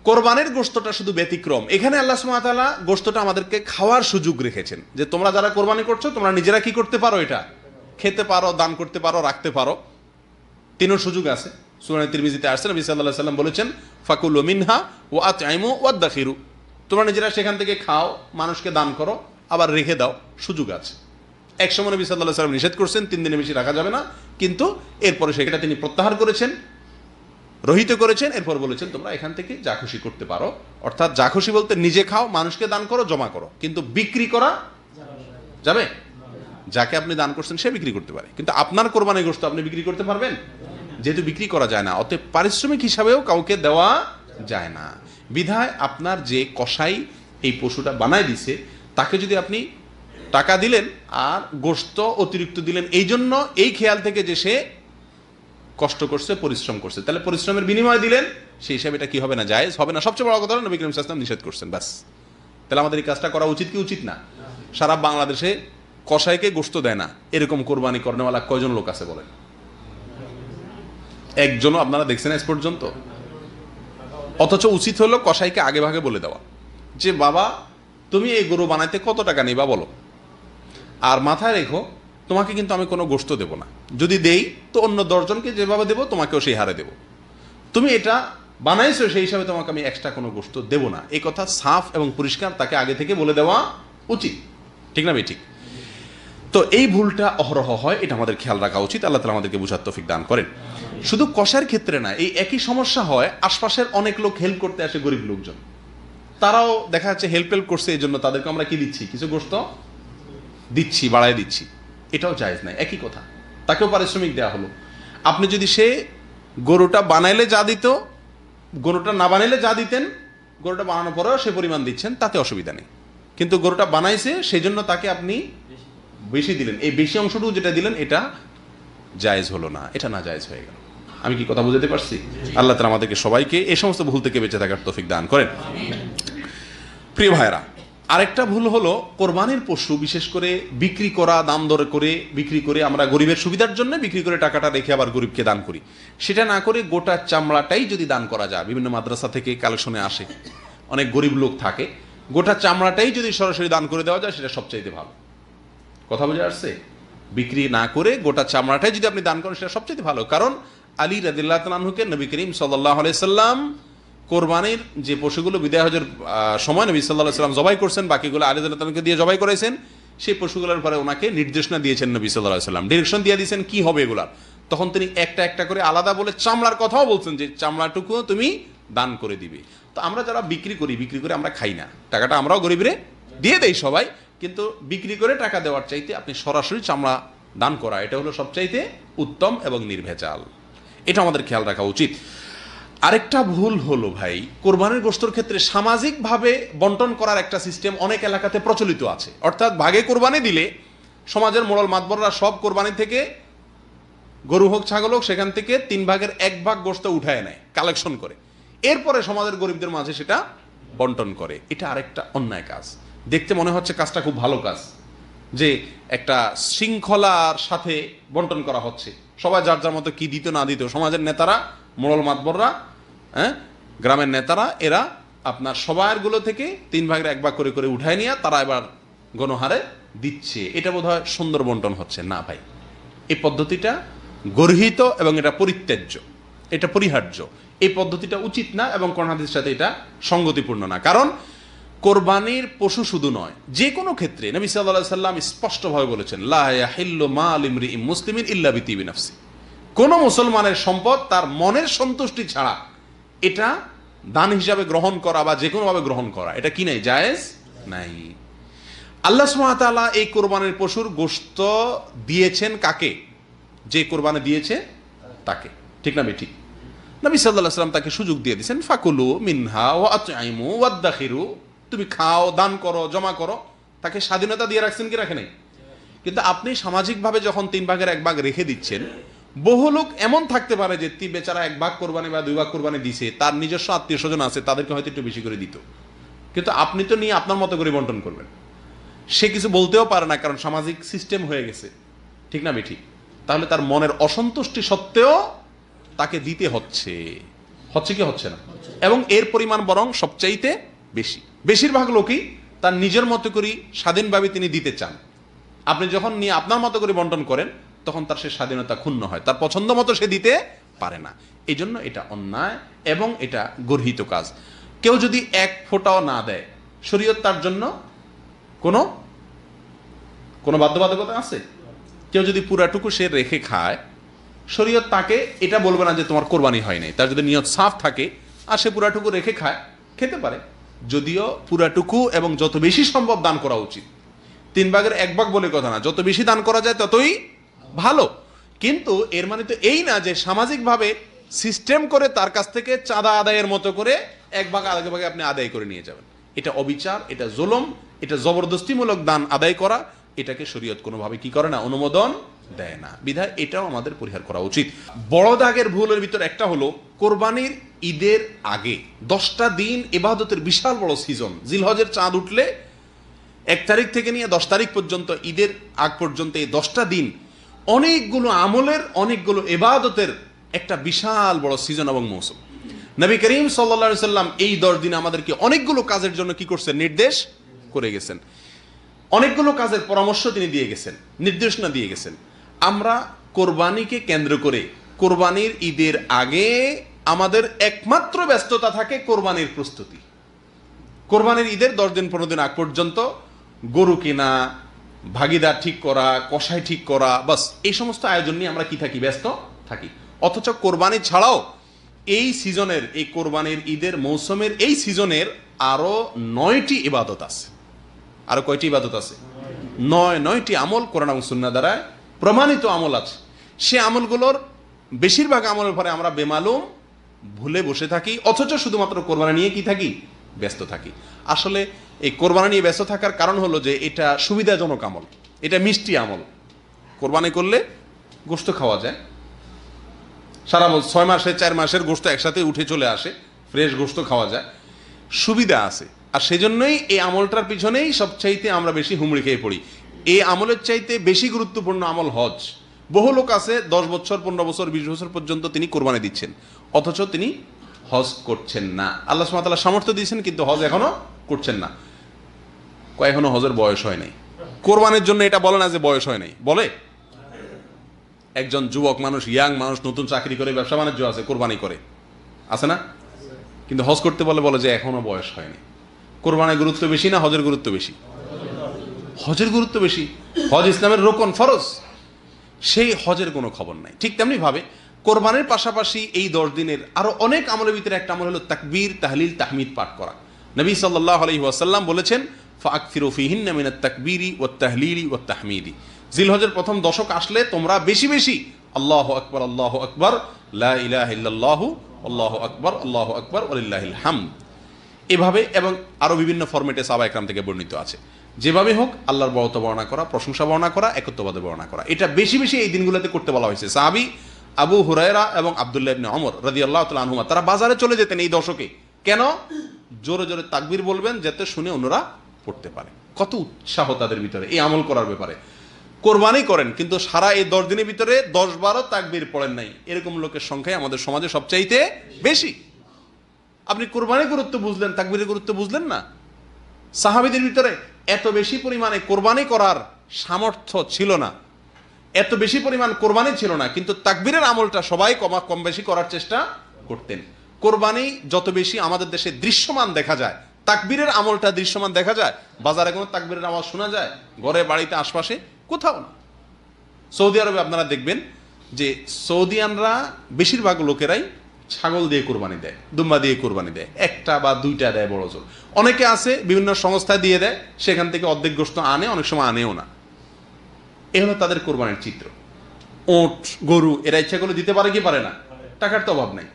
কোরবানির গোশতটা শুধু ব্যতিক্রম। এখানে আল্লাহ সুবহানাহু ওয়া তাআলা গোশতটা আমাদেরকে খাওয়ার সুযোগ রেখেছেন, যে তোমরা যারা কোরবানি করছো তোমরা নিজেরা কি করতে পারো? এটা খেতে পারো, দান করতে পারো, রাখতে পারো। তিনও সুযোগ আছে। সূরা তিরমিজিতে আসছে, নবী সাল্লাল্লাহু আলাইহি সাল্লাম বলেছেন, ফাকুলু মিনহা ওয়া আতইমু ওয়াদাখিরু, তোমরা নিজেরা সেখান থেকে খাও, মানুষকে দান করো, আবার রেখে দাও, সুযোগ আছে। এক সময় নবী সাল্লাল্লাহু আলাইহি সাল্লাম নিষেধ করছেন 3 দিনের বেশি রাখা যাবে না, কিন্তু এরপরে সেটা তিনি প্রত্যাহার করেছেন, রহিত করেছেন। এরপর বলেছেন তোমরা এখান থেকে যা খুশি করতে পারো। অর্থাৎ যা খুশি বলতে নিজে খাও, মানুষকে দান করো, জমা করো, কিন্তু বিক্রি করা যাবে? যাকে আপনি দান করছেন সে বিক্রি করতে পারে, কিন্তু আপনার কোরবানির গোশত আপনি বিক্রি করতে পারবেন? যেহেতু বিক্রি করা যায় না, অতএব পারিশ্রমিক হিসাবেও কাউকে দেওয়া যায় না। বিধায় আপনার যে কসাই এই পশুটা বানায় দিছে তাকে যদি আপনি টাকা দিলেন আর গোশত অতিরিক্ত দিলেন এই জন্য, এই খেয়াল থেকে যে সে কষ্ট করছে, পরিশ্রম করছে, তাহলে পরিশ্রমের বিনিময় দিলেন, সেই হিসাবে এটা কি হবে না? জায়েজ হবে না। সবচেয়ে বড় কথা হলো নবী করিম সাল্লাল্লাহু আলাইহি ওয়াসাল্লাম নিষেধ করছেন, ব্যাস। তাহলে আমাদের এই কাজটা করা উচিত কি উচিত না? সারা বাংলাদেশে কসাইকে গোশত দেয় না এরকম কোরবানি করেনেওয়ালা কয়জন লোক আছে বলেন? একজনও আপনারা দেখছেন আজ পর্যন্ত? অথচ উচিত হলো কসাইকে আগে ভাগে বলে দেওয়া যে বাবা তুমি এই গরু বানাইতে কত টাকা নিবা বলো, আর মাথায় রেখো তোমাকে কিন্তু আমি কোনো গোশত দেবো না, যদি দেই তো অন্য 10 জনকে যেভাবে দেবো তোমাকেও সেই হারে দেবো, তুমি এটা বানাইছো সেই হিসাবে তোমাকে আমি এক্সট্রা কোনো গোশত দেবো না। এই কথা সাফ এবং পরিষ্কার তাকে আগে থেকে বলে দেওয়া উচিত। ঠিক না ঠিক? তো এই ভুলটা অহরহ হয়, এটা আমাদের খেয়াল রাখা উচিত। আল্লাহ তাআলা আমাদেরকে বুঝার তৌফিক দান করেন। শুধু কসার ক্ষেত্রে না, এই একই সমস্যা হয় আশপাশের অনেক লোক হেল্প করতে আসে, গরিব লোকজন, তারাও দেখা যাচ্ছে হেল্প করছে, এই জন্য তাদেরকে আমরা কি দিচ্ছি? কিছু গোশত দিচ্ছি, বাড়ায় দিচ্ছি, এটাও জায়েজ নাই। একই কথা, তাকেও পারিশ্রমিক দেওয়া হলো। আপনি যদি সে গরুটা বানাইলে যা দিত, গরুটা না বানাইলে যা দিতেন, গরুটা বানানোর পরেও সে পরিমাণ দিচ্ছেন, তাতে অসুবিধা নেই। কিন্তু গরুটা বানাইছে সেই জন্য তাকে আপনি বেশি দিলেন, এই বেশি অংশটুকু যেটা দিলেন এটা জায়েজ হলো না, এটা না জায়েজ হয়ে গেল। আমি কি কথা বুঝতে পারছি? আল্লাহ তাআলা আমাদেরকে সবাইকে এই সমস্ত ভুল থেকে বেঁচে থাকার তৌফিক দান করেন। প্রিয় ভাইরা, আরেকটা ভুল হলো কোরবানির পশু বিশেষ করে বিক্রি করা, দাম দর করে বিক্রি করে, আমরা গরিবের সুবিধার জন্য বিক্রি করে টাকাটা রেখে আবার গরিবকে দান করি। সেটা না করে গোটা চামড়াটাই যদি দান করা যায়, বিভিন্ন মাদ্রাসা থেকে কালেকশনে আসে, অনেক গরিব লোক থাকে, গোটা চামড়াটাই যদি সরাসরি দান করে দেওয়া যায় সেটা সবচাইতে ভালো। কথা বোঝা আসছে? বিক্রি না করে গোটা চামড়াটাই যদি আপনি দান করেন সেটা সবচাইতে ভালো। কারণ আলী রাদিয়াল্লাহু তাআলা আনহুকে নবী করিম সাল্লাল্লাহু আলাইহি সাল্লাম কোরবানির যে পশুগুলো বিদায় হজের সময় নবী সাল্লাল্লাহু আলাইহি সাল্লাম জবাই করছেন, বাকিগুলো আলী রাদিয়াল্লাহু তাআলাকে দিয়ে জবাই করাইছেন। সেই পশুগুলোর পরে ওনাকে নির্দেশনা দিয়েছেন নবী সাল্লাল্লাহু আলাইহি সাল্লাম, ডিরেকশন দিয়ে দিয়েছেন কি হবে এগুলার। তখন তিনি একটা একটা করে আলাদা বলে চামড়ার কথাও বলছেন যে চামড়াটুকু তুমি দান করে দিবে। তো আমরা যারা বিক্রি করে আমরা খাই না, টাকাটা আমরাও গরিবরে দিয়ে দেই সবাই, কিন্তু বিক্রি করে টাকা দেওয়ার চাইতে আপনি সরাসরি চামড়া দান করা, এটা হলো সবচাইতে উত্তম এবং নির্ভেজাল। এটা আমাদের খেয়াল রাখা উচিত। আরেকটা ভুল হলো ভাই, কোরবানির গোশতের ক্ষেত্রে সামাজিকভাবে বন্টন করার একটা সিস্টেম অনেক এলাকাতে প্রচলিত আছে। অর্থাৎ ভাগে কোরবানি দিলে সমাজের মোড়ল মাতবররা সব কোরবানি থেকে, গরু হোক ছাগল হোক, সেখান থেকে 3 ভাগের 1 ভাগ গোশত উঠায় নেয়, কালেকশন করে, এরপরে সমাজের গরিবদের মাঝে সেটা বন্টন করে। এটা আরেকটা অন্যায় কাজ। দেখতে মনে হচ্ছে কাজটা খুব ভালো কাজ, যে একটা শৃঙ্খলার সাথে বন্টন করা হচ্ছে, সবাই যার যার মতো কি দিত না দিত, সমাজের নেতারা, মোড়ল মাতবররা, গ্রামের নেতারা, এরা আপনার সবাইগুলো থেকে 3 ভাগের 1 ভাগ করে করে উঠায় নিয়ে তারা এবার গণহারে দিচ্ছে। এটা বোধহয় সুন্দর বন্টন হচ্ছে না ভাই। এই পদ্ধতিটা গর্হিত এবং এটা পরিত্যাজ্য, এটা পরিহার্য। এই পদ্ধতিটা উচিত না এবং কোরআন হাদিসের সাথে এটা সঙ্গতিপূর্ণ না। কারণ কোরবানির পশু শুধু নয়, যে কোনো ক্ষেত্রে নবী সাল্লাল্লাহু আলাইহি সাল্লাম স্পষ্টভাবে বলেছেন, লা ইয়াহিল্লু মাল ইমরিইন মুসলিমিন ইল্লা বিতিবি নাফসি। কোন মুসলমানের সম্পদ তার মনের সন্তুষ্টি ছাড়া এটা দান হিসাবে গ্রহণ করা বা যে কোনোভাবে গ্রহণ করা, এটা কি নাই, জায়েজ নাই। আল্লাহ সুবহানাহু ওয়া তাআলা এই কোরবানির পশুর গোশত দিয়েছেন কাকে? যে কোরবানি দিয়েছে তাকে, ঠিক না বেঠিক? নবী সাল্লাল্লাহু আলাইহি সাল্লাম তাকে সুযোগ দিয়ে দিয়েছেন, ফাকুলু মিনহা ওয়া আতইমু ওয়াদাখিরু, তুমি খাও, দান করো, জমা করো। তাকে স্বাধীনতা দিয়ে রাখছেন কি রাখে নাই? কিন্তু আপনি সামাজিকভাবে যখন 3 ভাগের 1 ভাগ রেখে দিচ্ছেন, বহু লোক এমন থাকতে পারে যে বেচারা 1 ভাগ কোরবানি বা 2 ভাগ কোরবানি দিছে, তার নিজস্ব আত্মীয় স্বজন আছে, তাদেরকে হয়তো একটু বেশি করে দিত, কিন্তু আপনি তো নিয়ে আপনার মতো করে বন্টন করবেন। সে কিছু বলতেও পারে না, কারণ সামাজিক সিস্টেম হয়ে গেছে, ঠিক না বেঠিক? তাহলে তার মনের অসন্তুষ্টি সত্ত্বেও তাকে দিতে হচ্ছে, হচ্ছে কি হচ্ছে না? এবং এর পরিমাণ বরং সবচাইতে বেশি। বেশিরভাগ লোকই তার নিজের মতো করে স্বাধীনভাবে তিনি দিতে চান। আপনি যখন নিয়ে আপনার মতো করে বন্টন করেন, তখন তার সে স্বাধীনতা ক্ষুণ্ণ হয়, তার পছন্দ মতো সে দিতে পারে না। এই জন্য এটা অন্যায় এবং এটা গর্হিত কাজ। কেউ যদি 1 ফোঁটাও না দেয়, শরীয়ত তার জন্য কোনো কোনো বাধ্যবাধকতা আছে? কেউ যদি পুরাটুকু সে রেখে খায়, শরীয়ত তাকে এটা বলবে না যে তোমার কোরবানি হয় নাই। তার যদি নিয়ত সাফ থাকে আর সে পুরাটুকু রেখে খায়, খেতে পারে। যদিও পুরাটুকু এবং যত বেশি সম্ভব দান করা উচিত। 3 ভাগের 1 ভাগ বলে কথা না, যত বেশি দান করা যায় ততই ভালো। কিন্তু এর মানে তো এই না যে সামাজিকভাবে সিস্টেম করে তার কাছ থেকে চাঁদা আদায়ের মতো করে 1 ভাগ আগে ভাগে আপনি আদায় করে নিয়ে যাবেন। এটা অবিচার, এটা জুলুম, এটা জবরদস্তিমূলক দান আদায় করা। এটাকে শরীয়ত কোনোভাবে কি করে না, অনুমোদন দেয় না। বিধায় এটাও আমাদের পরিহার করা উচিত। বড় দাগের ভুলের ভিতর একটা হলো, কোরবানির ঈদের আগে 10টা দিন ইবাদতের বিশাল বড় সিজন। জিলহজের চাঁদ উঠলে 1 তারিখ থেকে নিয়ে 10 তারিখ পর্যন্ত, ঈদের আগ পর্যন্ত এই 10টা দিন অনেকগুলো আমলের, অনেকগুলো ইবাদতের একটা বিশাল বড় সিজন এবং মৌসুম। নবী করিম সাল্লাল্লাহু আলাইহি সাল্লাম এই 10 দিন আমাদেরকে অনেকগুলো কাজের জন্য কি করছেন, নির্দেশ করে গেছেন। অনেকগুলো কাজের পরামর্শ তিনি দিয়ে গেছেন, নির্দেশনা দিয়ে গেছেন। আমরা কোরবানিকে কেন্দ্র করে কোরবানির ঈদের আগে আমাদের একমাত্র ব্যস্ততা থাকে কোরবানির প্রস্তুতি। কোরবানির ঈদের 10 দিন 15 দিন আগ পর্যন্ত গরু কেনা, ভাগিদার ঠিক করা, কষাই ঠিক করা, বাস এই সমস্ত আয়োজন নিয়ে আমরা কি থাকি, ব্যস্ত থাকি। অথচ কোরবানি ছাড়াও এই সিজনের, এই কোরবানির ঈদের মৌসুমের এই সিজনের আরো 9টি ইবাদত আছে। আরো কয়টি ইবাদত আছে? 9টি আমল কোরআন এবং সুন্নাহ দ্বারা প্রমাণিত আমল আছে। সে আমলগুলোর বেশিরভাগ আমলের পরে আমরা বেমালুম ভুলে বসে থাকি, অথচ শুধুমাত্র কোরবানি নিয়ে কি থাকি, ব্যস্ত থাকি। আসলে এই কোরবানি নিয়ে ব্যস্ত থাকার কারণ হলো যে এটা সুবিধাজনক আমল, এটা মিষ্টি আমল। কোরবানি করলে গোশত খাওয়া যায়, সারা 6 মাসে 4 মাসের গোশত একসাথে উঠে চলে আসে, ফ্রেশ গোশত খাওয়া যায়, সুবিধা আছে। আর সেজন্যই এই আমলটার পিছনেই সবচাইতে আমরা বেশি হুমড়ি খেয়ে পড়ি। এই আমলের চাইতে বেশি গুরুত্বপূর্ণ আমল হজ। বহু লোক আছে 10 বছর 15 বছর 20 বছর পর্যন্ত তিনি কোরবানি দিচ্ছেন, অথচ তিনি হজ করছেন না। আল্লাহ সুবহানাহু ওয়া তাআলা সামর্থ্য দিয়েছেন, কিন্তু হজ এখনো করছেন না। এখনো হজের বয়স হয় নাই। কোরবানির জন্য এটা বলে না যে বয়স হয় নাই, বলে। একজন যুবক মানুষ, ইয়াং মানুষ, নতুন চাকরি করে, ব্যবসা বাণিজ্য আছে, কোরবানি করে, আছে না? কিন্তু হজ করতে বলে যে এখনো বয়স হয়নি। কোরবানির গুরুত্ব বেশি না হজের গুরুত্ব বেশি? হজের গুরুত্ব বেশি। হজ ইসলামের রোকন, ফরজ, সেই হজের কোনো খবর নাই। ঠিক তেমনি ভাবে কোরবানির পাশাপাশি এই 10 দিনের আরো অনেক আমলের ভিতরে একটা আমল হলো তাকবীর, তাহলিল, তাহমিদ পাঠ করা। নবী সাল্লাল্লাহু আলাইহি ওয়াসাল্লাম বলেছেন, ফাআকসিরু ফীহিন্না মিনাত তাকবীরি ওয়াত তাহলিলি ওয়াত তাহমিদি। জিলহজের প্রথম দশক আসলে তোমরা বেশি বেশি আল্লাহু আকবার, আল্লাহু আকবার, লা ইলাহা ইল্লাল্লাহু, আল্লাহু আকবার, আল্লাহু আকবার, ওয়ালিল্লাহিল হামদ, এভাবে এবং আরো বিভিন্ন ফরম্যাটে সাহাবায়ে কেরাম থেকে বর্ণিত আছে। যেভাবে হোক আল্লাহর বড়ত্ব বর্ণনা করা, প্রশংসা বর্ণনা করা, একত্ববাদে বর্ণনা করা, এটা বেশি বেশি এই দিনগুলোতে করতে বলা হয়েছে। সাহাবী আবু হুরায়রা এবং আব্দুল্লাহ ইবনে ওমর রাদিয়াল্লাহু তাআলা আনহুমা তারা বাজারে চলে যেতেন এই দশকে। কেন? জোরে জোরে তাকবীর বলবেন যাতে শুনে অন্যরা পড়তে পারে। কত উৎসাহ তাদের ভিতরে এই আমল করার ব্যাপারে। কোরবানি করেন কিন্তু সারা এই 10 দিনের ভিতরে 10-12 তাকবীর পড়েন নাই, এরকম লোকের সংখ্যাই আমাদের সমাজে সবচাইতে বেশি। আপনি কোরবানির গুরুত্ব বুঝলেন, তাকবীরের গুরুত্ব বুঝলেন না। সাহাবীদের ভিতরে এত বেশি পরিমাণে কোরবানি করার সামর্থ্য ছিল না, এত বেশি পরিমাণ কোরবানি ছিল না, কিন্তু তাকবীরের আমলটা সবাই কম বেশি করার চেষ্টা করতেন। কোরবানি যত বেশি আমাদের দেশে দৃশ্যমান দেখা যায়, তাকবীরের আমলটা দৃশ্যমান দেখা যায়। বাজারে কোনো তাকবীরের আওয়াজ শোনা যায়? ঘরে, বাড়িতে, আশপাশে কোথাও না। সৌদি আরবে আপনারা দেখবেন যে সৌদিয়ানরা বেশিরভাগ লোকেরাই ছাগল দিয়ে কোরবানি দেয়, দুম্বা দিয়ে কোরবানি দেয়, একটা বা দুইটা দেয় বড় জোর। অনেকে আছে বিভিন্ন সংস্থায় দিয়ে দেয়, সেখান থেকে অর্ধেক গোশত আনে, অনেক সময় আনেও না। এ হলো তাদের কোরবানির চিত্র। ওট, গরু এরা ইচ্ছা করলে দিতে পারে কি পারে না? টাকার তো অভাব নাই।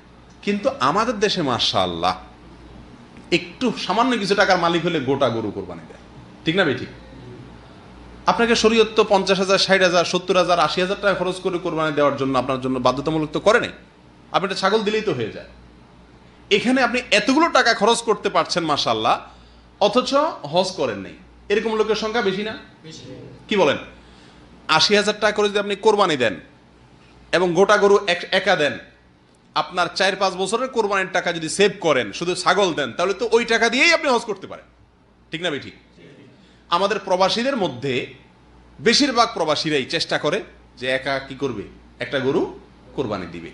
কিন্তু আমাদের দেশে মাশাআল্লাহ একটু সামান্য কিছু টাকার মালিক হলে গোটা গরু কোরবানি দেয়। ঠিক না বেঠিক? আপনাকে শরীয়ত তো 50,000, 60,000, 70,000, 80,000 টাকা খরচ করে কোরবানি দেওয়ার জন্য আপনার জন্য বাধ্যতামূলক তো করে নাই। আপনি একটা ছাগল দিলেই তো হয়ে যায়। এখানে আপনি এতগুলো টাকা খরচ করতে পারছেন মাশাআল্লাহ, অথচ হজ করেন নাই। এরকম লোকের সংখ্যা বেশি না? কি বলেন? 80,000 টাকা করে যদি আপনি কোরবানি দেন এবং গোটা গরু একা দেন, আপনার 4-5 বছরের কোরবানির টাকা যদি সেভ করেন, শুধু ছাগল দেন, তাহলে তো ওই টাকা দিয়েই আপনি হজ করতে পারেন। ঠিক না বেঠিক? আমাদের প্রবাসীদের মধ্যে বেশিরভাগ প্রবাসীরাই চেষ্টা করে যে একা কি করবে, একটা গরু কোরবানি দিবে।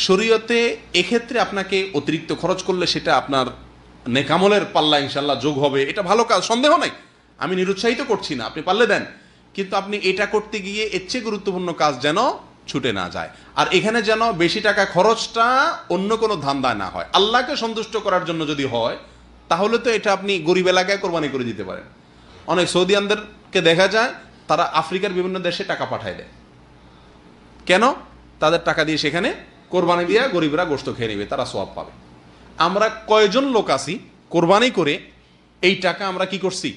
শরীয়তে এক্ষেত্রে আপনাকে অতিরিক্ত খরচ করলে সেটা আপনার নেকামলের পাল্লা ইনশাল্লাহ যোগ হবে, এটা ভালো কাজ, সন্দেহ নাই, আমি নিরুৎসাহিত করছি না, আপনি পারলে দেন। কিন্তু আপনি এটা করতে গিয়ে এর চেয়ে গুরুত্বপূর্ণ কাজ যেন ছুটে না যায়। আর এখানে যেন বেশি টাকা খরচটা অন্য কোনো ধান্দায় না হয়, আল্লাহকে সন্তুষ্ট করার জন্য যদি হয়, তাহলে তো এটা আপনি গরিব এলাকায় কোরবানি করে দিতে পারেন। অনেক সৌদিয়ানদেরকে দেখা যায় তারা আফ্রিকার বিভিন্ন দেশে টাকা পাঠায় দেয়। কেন? তাদের টাকা দিয়ে সেখানে কোরবানি দিয়ে গরিবরা গোশত খেয়ে নেবে, তারা সওয়াব পাবে। আমরা কয়জন লোক আছি কোরবানি করে এই টাকা আমরা কি করছি?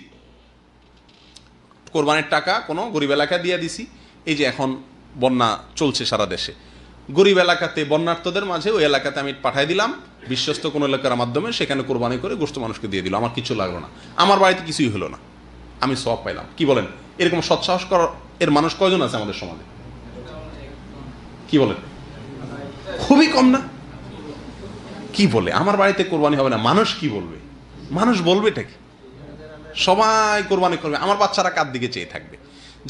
কোরবানির টাকা কোনো গরিব এলাকা দিয়ে দিছি। এই যে এখন বন্যা চলছে সারা দেশে, গরিব এলাকাতে বন্যার্থদের মাঝে ওই এলাকাতে আমি পাঠাই দিলাম বিশ্বস্ত কোনো এলাকার মাধ্যমে, সেখানে কোরবানি করে গোশত মানুষকে দিয়ে দিল, আমার কিছু লাগলো না, আমার বাড়িতে কিছুই হলো না, আমি সওয়াব পাইলাম। কি বলেন? এরকম সৎসাহস করার এর মানুষ কয়জন আছে আমাদের সমাজে? কি বলেন? খুবই কম না? কি বলে আমার বাড়িতে কোরবানি হবে না, মানুষ কি বলবে? মানুষ বলবে এটা কি? সবাই কোরবানি করবে, আমার বাচ্চারা কার দিকে চেয়ে থাকবে?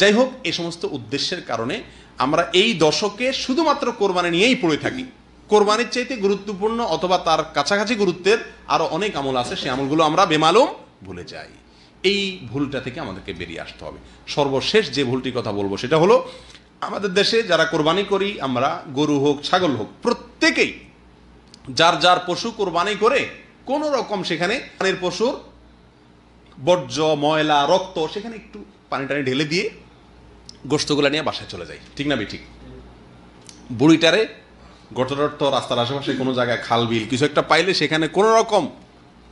যাই হোক, এই সমস্ত উদ্দেশ্যের কারণে আমরা এই দশকে শুধুমাত্র কোরবানি নিয়েই পড়ে থাকি। কোরবানির চাইতে গুরুত্বপূর্ণ অথবা তার কাছাকাছি গুরুত্বের আরো অনেক আমল আছে, সেই আমলগুলো আমরা বেমালুম ভুলে যাই। এই ভুলটা থেকে আমাদেরকে বেরিয়ে আসতে হবে। সর্বশেষ যে ভুলটির কথা বলবো সেটা হলো, আমাদের দেশে যারা কোরবানি করি আমরা, গরু হোক ছাগল হোক, প্রত্যেকেই যার যার পশু কোরবানি করে কোন রকম সেখানে পানির পশুর বর্জ্য, ময়লা, রক্ত সেখানে একটু পানি টানি ঢেলে দিয়ে গোশতগুলা নিয়ে বাসায় চলে যায়। ঠিক না বেঠিক? বুড়িটারে গটরট রাস্তার আশেপাশে কোনো জায়গায় খাল বিল কিছু একটা পাইলে সেখানে কোনো রকম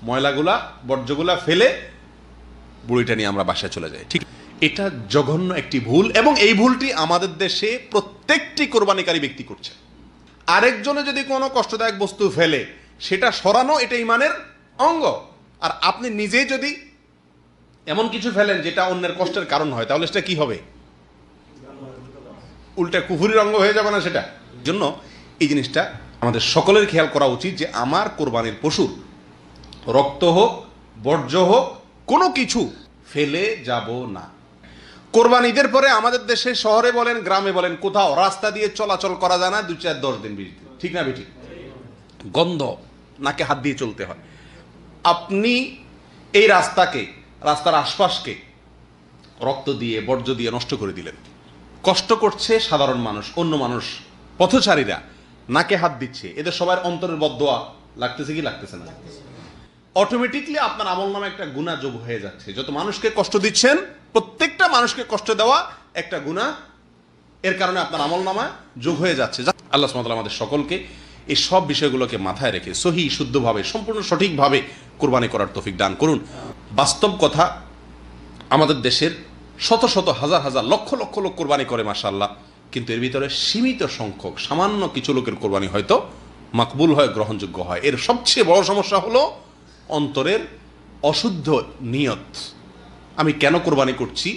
ময়লাগুলা বর্জ্যগুলা ফেলে বুড়িটা নিয়ে আমরা বাসায় চলে যাই। ঠিক, এটা জঘন্য একটি ভুল এবং এই ভুলটি আমাদের দেশে প্রত্যেকটি কোরবানিকারী ব্যক্তি করছে। আরেকজনে যদি কোনো কষ্টদায়ক বস্তু ফেলে সেটা সরানো, এটা ইমানের অঙ্গ। আর আপনি নিজেই যদি এমন কিছু ফেলেন যেটা অন্যের কষ্টের কারণ হয়, তাহলে সেটা কি হবে? উল্টা কুফুরির অঙ্গ হয়ে যাবে না সেটা? জন্য এই জিনিসটা আমাদের সকলের খেয়াল করা উচিত যে আমার কোরবানির পশুর রক্ত হোক, বর্জ্য হোক, কোনো কিছু ফেলে যাব না। কোরবানি ঈদের পরে আমাদের দেশে শহরে বলেন, গ্রামে বলেন, কোথাও রাস্তা দিয়ে চলাচল করা যায় না 2-4-10 দিন 20 দিন, ঠিক না বেঠিক? গন্ধ, নাকে হাত দিয়ে চলতে হয়। আপনি এই রাস্তাকে, রাস্তার আশপাশকে রক্ত দিয়ে, বর্জ্য দিয়ে নষ্ট করে দিলেন। কষ্ট করছে সাধারণ মানুষ, অন্য মানুষ, পথচারীরা নাকে হাত দিচ্ছে, এদের সবার অন্তরের বদদোয়া লাগতেছে কি লাগতেছে না? অটোমেটিকলি আপনার আমলনামে একটা গুনাহ যোগ হয়ে যাচ্ছে। যত মানুষকে কষ্ট দিচ্ছেন, প্রত্যেকটা মানুষকে কষ্ট দেওয়া একটা গুনাহ, এর কারণে আপনার আমলনামা যোগ হয়ে যাচ্ছে। আল্লাহ সুবহানাহু ওয়া তাআলা আমাদের সকলকে এই সব বিষয়গুলোকে মাথায় রেখে সহি শুদ্ধভাবে, সম্পূর্ণ সঠিকভাবে কোরবানি করার তৌফিক দান করুন। বাস্তব কথা, আমাদের দেশের শত শত হাজার হাজার লক্ষ লক্ষ লোক কোরবানি করে মাশাআল্লাহ, কিন্তু এর ভিতরে সীমিত সংখ্যক সামান্য কিছু লোকের কোরবানি হয়তো মাকবুল হয়, গ্রহণযোগ্য হয়। এর সবচেয়ে বড় সমস্যা হলো অন্তরের অশুদ্ধ নিয়ত। আমি কেন কোরবানি করছি,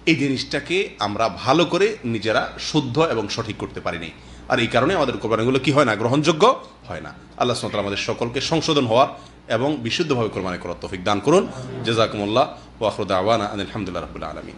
এই জিনিসটাকে আমরা ভালো করে নিজেরা শুদ্ধ এবং সঠিক করতে পারিনি। আর এই কারণে আমাদের কোরবানিগুলো কি হয় না, গ্রহণযোগ্য হয় না। আল্লাহ সুবহানাহু ওয়া তাআলা আমাদের সকলকে সংশোধন হওয়ার এবং বিশুদ্ধভাবে কোরবানি করার তৌফিক দান করুন। জাযাকুমুল্লাহ ওয়া আখিরু দাওয়ানা আনিল হামদুলিল্লাহি রাব্বিল আলামিন।